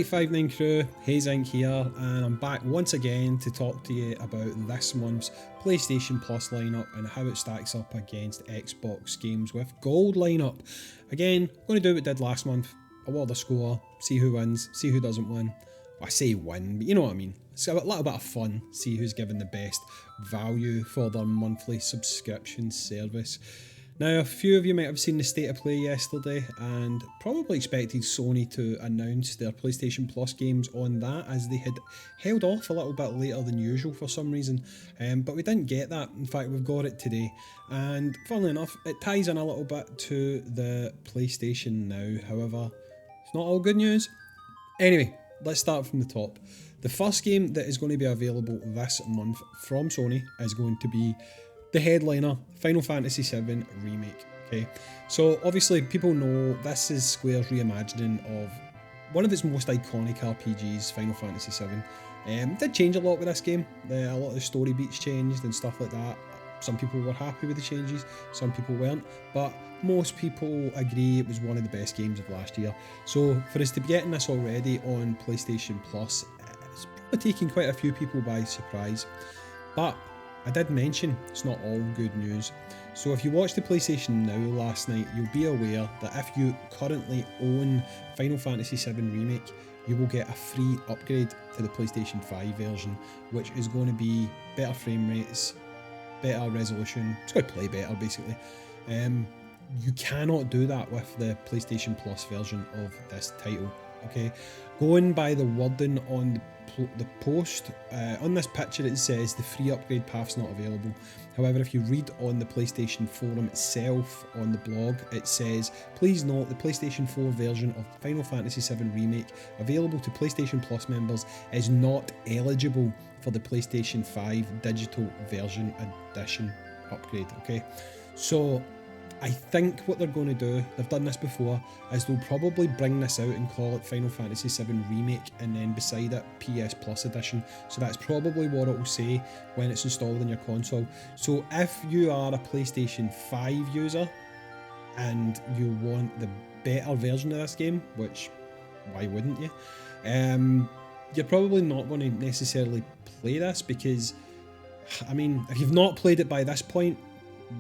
Alright, 59 crew, Haze Inc here, and I'm back once again to talk to you about this month's PlayStation Plus lineup and how it stacks up against Xbox games with Gold lineup. Again, I'm going to do what I did last month, award the score, see who wins, see who doesn't win. Well, I say win, but you know what I mean. It's a little bit of fun, see who's given the best value for their monthly subscription service. Now, a few of you might have seen the State of Play yesterday and probably expected Sony to announce their PlayStation Plus games on that, as they had held off a little bit later than usual for some reason, but we didn't get that. In fact, we've got it today, and funnily enough, it ties in a little bit to the PlayStation Now. However, it's not all good news. Anyway, let's start from the top. The first game that is going to be available this month from Sony is going to be the headliner, Final Fantasy VII Remake. Okay, so obviously people know this is Square's reimagining of one of its most iconic RPGs, Final Fantasy VII. Did change a lot with this game. A lot of the story beats changed and stuff like that. Some people were happy with the changes, some people weren't, but most people agree it was one of the best games of last year. So for us to be getting this already on PlayStation Plus, it's probably taking quite a few people by surprise. But I did mention it's not all good news. So if you watched the PlayStation Now last night, you'll be aware that if you currently own Final Fantasy VII Remake, you will get a free upgrade to the PlayStation 5 version, which is going to be better frame rates, better resolution. It's going to play better basically. You cannot do that with the PlayStation Plus version of this title. Okay, going by the wording on the post, on this picture it says the free upgrade path's not available. However, if you read on the PlayStation forum itself on the blog, it says, please note the PlayStation 4 version of Final Fantasy VII Remake available to PlayStation Plus members is not eligible for the PlayStation 5 digital version edition upgrade. Okay, so I think what they're going to do, they've done this before, is they'll probably bring this out and call it Final Fantasy VII Remake, and then beside it PS Plus Edition. So that's probably what it will say when it's installed in your console. So if you are a PlayStation 5 user and you want the better version of this game, which why wouldn't you? You're probably not going to necessarily play this because, I mean, if you've not played it by this point,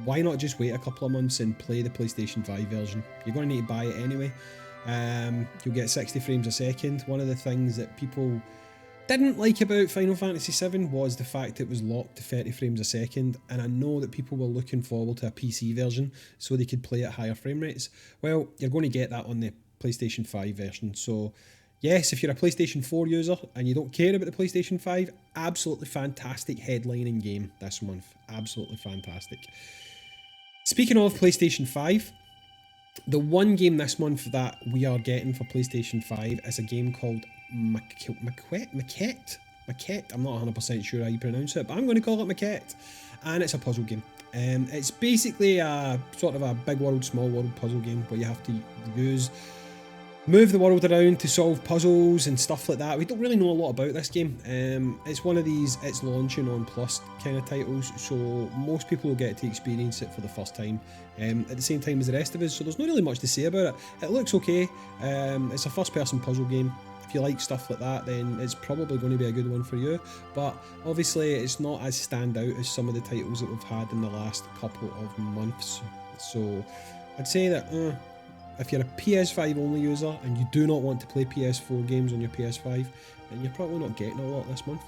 why not just wait a couple of months and play the PlayStation 5 version? You're going to need to buy it anyway. You'll get 60 frames a second. One of the things that people didn't like about Final Fantasy VII was the fact it was locked to 30 frames a second, and I know that people were looking forward to a PC version so they could play at higher frame rates. Well, you're going to get that on the PlayStation 5 version. So yes, if you're a PlayStation 4 user and you don't care about the PlayStation 5, absolutely fantastic headlining game this month. Absolutely fantastic. Speaking of PlayStation 5, the one game this month that we are getting for PlayStation 5 is a game called Maquette. I'm not 100% sure how you pronounce it, but I'm going to call it Maquette. And it's a puzzle game. It's basically a sort of a big world, small world puzzle game where you have to move the world around to solve puzzles and stuff like that. We don't really know a lot about this game. It's one of these, it's launching on Plus kind of titles, so most people will get to experience it for the first time at the same time as the rest of us, so there's not really much to say about it. It looks okay. It's a first person puzzle game. If you like stuff like that, then it's probably going to be a good one for you, but obviously it's not as stand out as some of the titles that we've had in the last couple of months. So I'd say that if you're a PS5 only user and you do not want to play PS4 games on your PS5, then you're probably not getting a lot this month.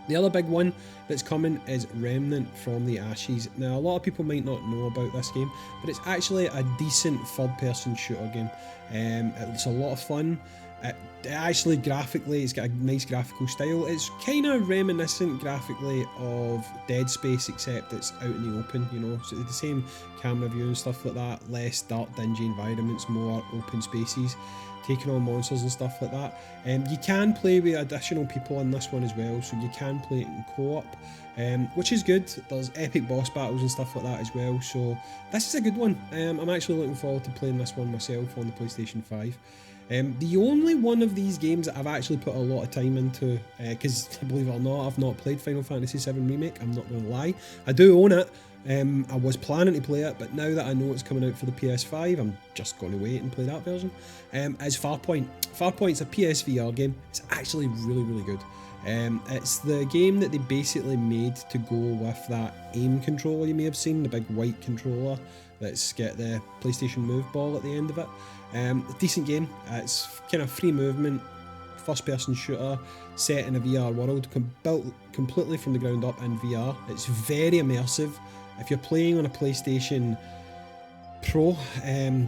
The other big one that's coming is Remnant from the Ashes. Now, a lot of people might not know about this game, but it's actually a decent third-person shooter game. It's a lot of fun. It actually, graphically, it's got a nice graphical style. It's kind of reminiscent graphically of Dead Space, except it's out in the open, you know, so the same camera view and stuff like that, less dark, dingy environments, more open spaces, taking on monsters and stuff like that. You can play with additional people on this one as well, so you can play it in co-op, which is good. There's epic boss battles and stuff like that as well, so this is a good one. I'm actually looking forward to playing this one myself on the PlayStation 5. The only one of these games that I've actually put a lot of time into, because believe it or not, I've not played Final Fantasy VII Remake, I'm not going to lie. I do own it, I was planning to play it, but now that I know it's coming out for the PS5, I'm just going to wait and play that version. Is Farpoint. Farpoint's a PSVR game. It's actually really, really good. It's the game that they basically made to go with that aim controller you may have seen, the big white controller that's got the PlayStation Move ball at the end of it. Decent game. It's kind of free movement, first-person shooter set in a VR world, built completely from the ground up in VR. It's very immersive. If you're playing on a PlayStation Pro,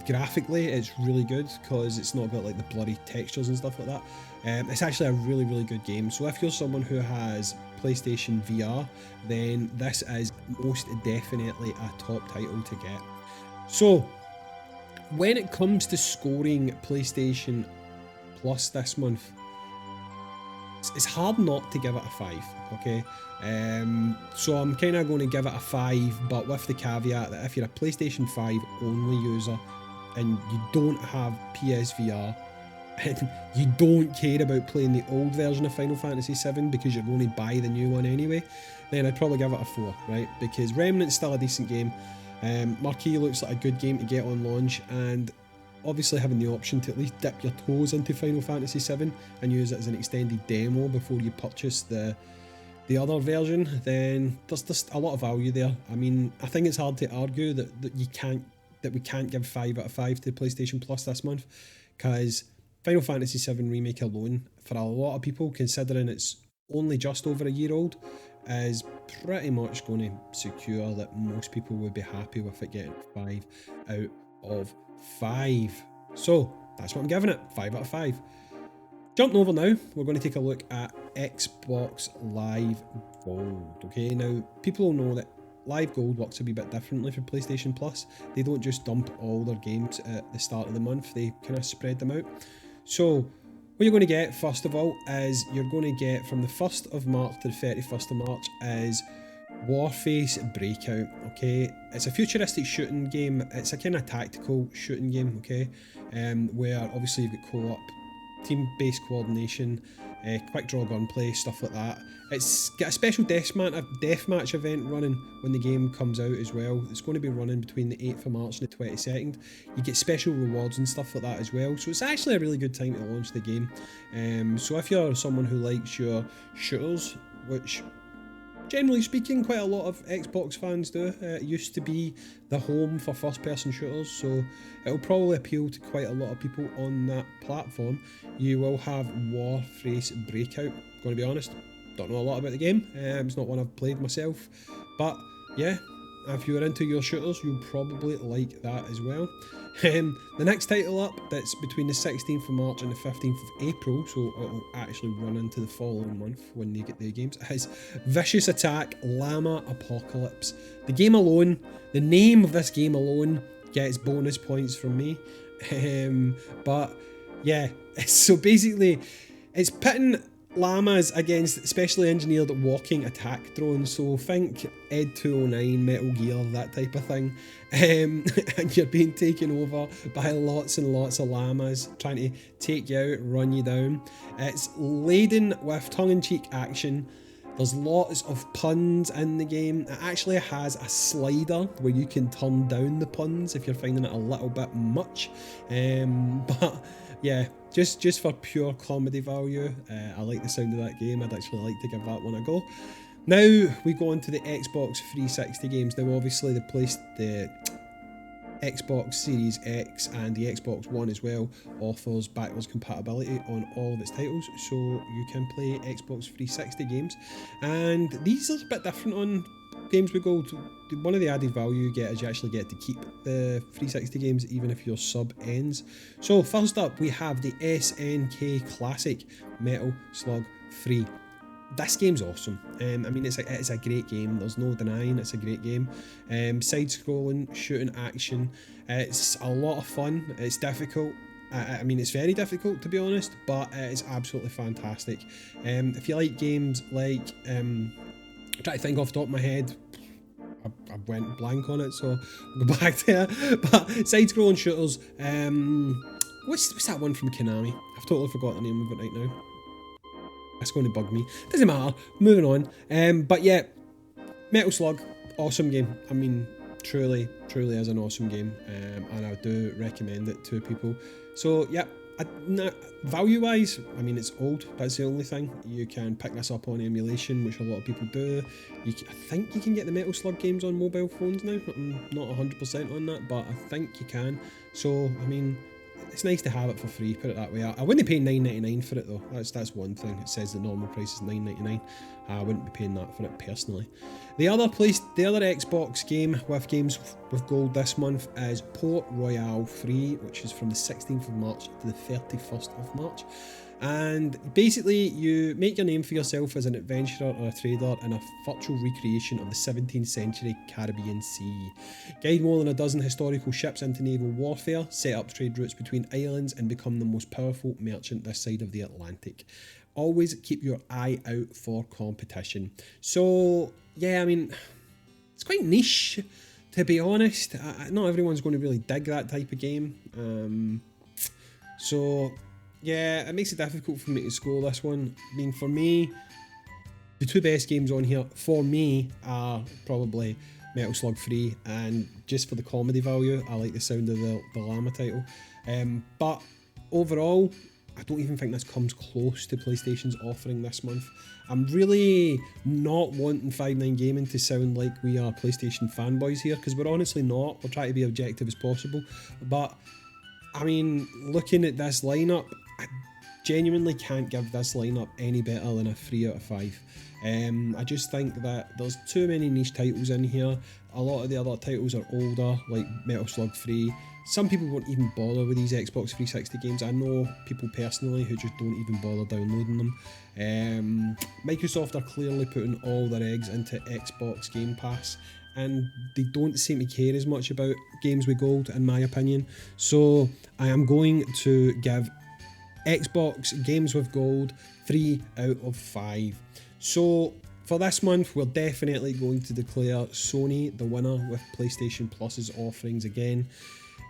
graphically it's really good because it's not got like the blurry textures and stuff like that. It's actually a really, really good game. So if you're someone who has PlayStation VR, then this is most definitely a top title to get. So when it comes to scoring PlayStation Plus this month, it's hard not to give it a 5, okay? So I'm kind of going to give it a 5, but with the caveat that if you're a PlayStation 5 only user and you don't have PSVR and you don't care about playing the old version of Final Fantasy VII because you're going to buy the new one anyway, then I'd probably give it a 4, right? Because Remnant's still a decent game. Marquee looks like a good game to get on launch, and obviously having the option to at least dip your toes into Final Fantasy VII and use it as an extended demo before you purchase the other version, then there's just a lot of value there. I mean, I think it's hard to argue that we can't give 5 out of 5 to PlayStation Plus this month, because Final Fantasy VII Remake alone, for a lot of people, considering it's only just over a year old, is pretty much going to secure that most people would be happy with it getting 5 out of 5. So that's what I'm giving it, 5 out of 5. Jumping over now, we're going to take a look at Xbox Live Gold. Okay, now people will know that Live Gold works a wee bit differently for PlayStation Plus. They don't just dump all their games at the start of the month, they kind of spread them out. So what you're going to get, first of all, is you're going to get from the 1st of March to the 31st of March is Warface Breakout. Okay, it's a futuristic shooting game. It's a kind of tactical shooting game, okay, where obviously you've got co-op, team-based coordination, quick draw gunplay, stuff like that. It's got a special deathmatch event running when the game comes out as well. It's going to be running between the 8th of March and the 22nd. You get special rewards and stuff like that as well. So it's actually a really good time to launch the game. So if you're someone who likes your shooters, which generally speaking quite a lot of Xbox fans do, it used to be the home for first-person shooters, so it'll probably appeal to quite a lot of people on that platform. You will have Warface Breakout. Going to be honest, don't know a lot about the game. It's not one I've played myself, but yeah, if you're into your shooters, you'll probably like that as well. The next title up, that's between the 16th of March and the 15th of April, so it'll actually run into the following month when they get their games, is Vicious Attack Llama Apocalypse. The game alone, the name of this game alone gets bonus points from me. But yeah, so basically it's pitting llamas against specially engineered walking attack drones, so think Ed 209, Metal Gear, that type of thing, and you're being taken over by lots and lots of llamas trying to take you out, run you down. It's laden with tongue-in-cheek action. There's lots of puns in the game. It actually has a slider where you can turn down the puns if you're finding it a little bit much, but yeah, just for pure comedy value, I like the sound of that game. I'd actually like to give that one a go. Now we go on to the Xbox 360 games. Now obviously the Xbox Series X and the Xbox One as well offers backwards compatibility on all of its titles, so you can play Xbox 360 games, and these are a bit different on Games with Gold. One of the added value you get is you actually get to keep the 360 games even if your sub ends. So first up we have the SNK Classic Metal Slug 3. This game's awesome. I mean, it's a great game. There's no denying it's a great game. Side-scrolling, shooting action. It's a lot of fun. It's difficult. I mean, it's very difficult to be honest, but it's absolutely fantastic. If you like games like, I'm trying to think off the top of my head. I went blank on it, so I'll go back there. But side-scrolling shooters. What's that one from Konami? I've totally forgot the name of it right now. That's going to bug me. Doesn't matter. Moving on. But yeah, Metal Slug, awesome game. I mean, truly is an awesome game, and I do recommend it to people. So yeah, value-wise, I mean, it's old. That's the only thing. You can pick this up on emulation, which a lot of people do. I think you can get the Metal Slug games on mobile phones now. I'm not 100% on that, but I think you can. So I mean, it's nice to have it for free, put it that way. I wouldn't pay $9.99 for it though. That's one thing. It says the normal price is $9.99. I wouldn't be paying that for it personally. The other Xbox game with games with gold this month is Port Royale Free, which is from the 16th of March to the 31st of March. And basically, you make your name for yourself as an adventurer or a trader in a virtual recreation of the 17th century Caribbean Sea. Guide more than a dozen historical ships into naval warfare, set up trade routes between islands, and become the most powerful merchant this side of the Atlantic. Always keep your eye out for competition. So, yeah, I mean, it's quite niche, to be honest. Not everyone's going to really dig that type of game. So yeah, it makes it difficult for me to score this one. I mean, for me, the two best games on here, for me, are probably Metal Slug 3, and just for the comedy value, I like the sound of the llama title. But overall, I don't even think this comes close to PlayStation's offering this month. I'm really not wanting 5.9 Gaming to sound like we are PlayStation fanboys here, because we're honestly not. We're trying to be objective as possible. But, I mean, looking at this lineup, I genuinely can't give this lineup any better than a 3 out of 5. I just think that there's too many niche titles in here. A lot of the other titles are older, like Metal Slug 3. Some people won't even bother with these Xbox 360 games. I know people personally who just don't even bother downloading them. Microsoft are clearly putting all their eggs into Xbox Game Pass, and they don't seem to care as much about games with gold, in my opinion. So I am going to give Xbox games with gold 3 out of 5. So for this month, we're definitely going to declare Sony the winner with PlayStation Plus's offerings again.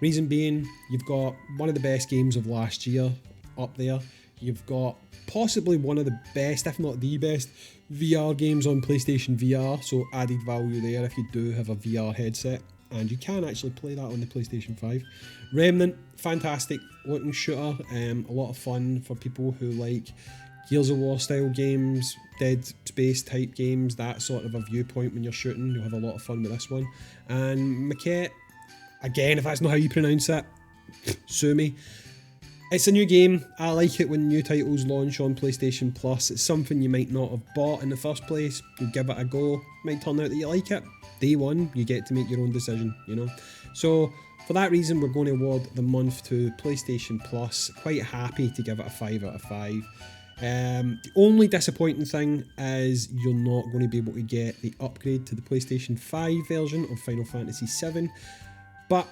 Reason being, you've got one of the best games of last year up there. You've got possibly one of the best, if not the best, VR games on PlayStation VR, so added value there if you do have a VR headset, and you can actually play that on the PlayStation 5. Remnant, fantastic looking shooter, a lot of fun for people who like Gears of War style games, Dead Space type games, that sort of a viewpoint when you're shooting. You'll have a lot of fun with this one. And Maquette, again, if that's not how you pronounce it, sue me. It's a new game. I like it when new titles launch on PlayStation Plus. It's something you might not have bought in the first place. You give it a go. Might turn out that you like it. Day one, you get to make your own decision, you know. So for that reason, we're going to award the month to PlayStation Plus. Quite happy to give it a 5 out of 5. The only disappointing thing is you're not going to be able to get the upgrade to the PlayStation 5 version of Final Fantasy VII. But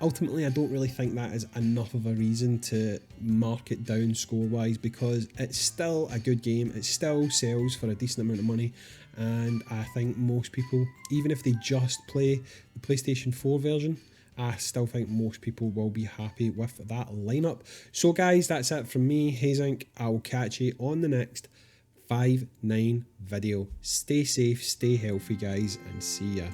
ultimately, I don't really think that is enough of a reason to mark it down score-wise, because it's still a good game. It still sells for a decent amount of money, and I think most people, even if they just play the PlayStation 4 version, I still think most people will be happy with that lineup. So guys, that's it from me, Hazink. I will catch you on the next 5.9 video. Stay safe, stay healthy guys, and see ya.